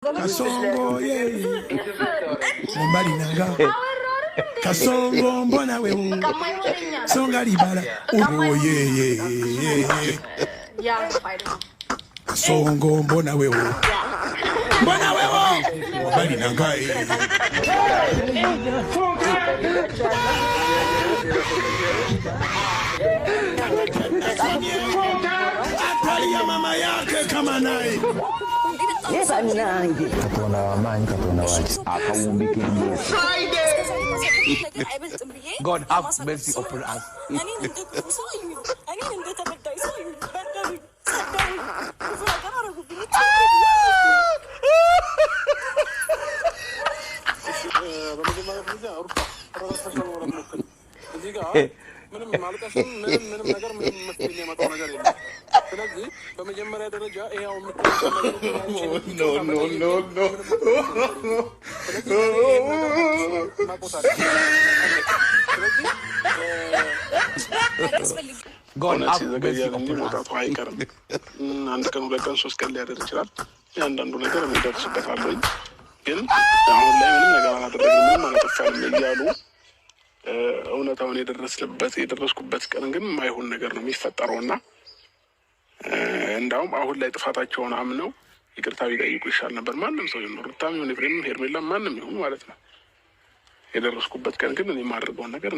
Kasongo ye Mbali nanga Kasongo mbona we Songa libala Oh ye Kasongo mbona we Mbona we Mbali nanga Atali ya mama yake kama naye Katona amani, katona wati. Akaumbike mbo. God have mercy upon us. ምንም ማልቀስም ምንም ነገር ምንም መስጠት የሚያመጣው ነገር የለም። ስለዚህ በመጀመሪያ ደረጃ ይሄው መውጣቱ አይቀርም። አንድ ቀን ሁለት ቀን ሶስት ቀን ሊያደርግ ይችላል። ያንዳንዱ ነገር የሚደርስበታል። ግን አሁን ላይ ምንም ነገር አላደረግንም ምንም አላጠፋንም እያሉ እውነታውን የደረስኩበት ቀን ግን የማይሆን ነገር ነው የሚፈጠረውና እንዳውም አሁን ላይ ጥፋታቸውን አምነው ይቅርታ ቢጠይቁ ይሻል ነበር። ማንም ሰው ይኖር ታሚውን ኤፍሬም ሄርሜላ ማንም ይሁን ማለት ነው። የደረስኩበት ቀን ግን እኔ የማደርገውን ነገር እኔ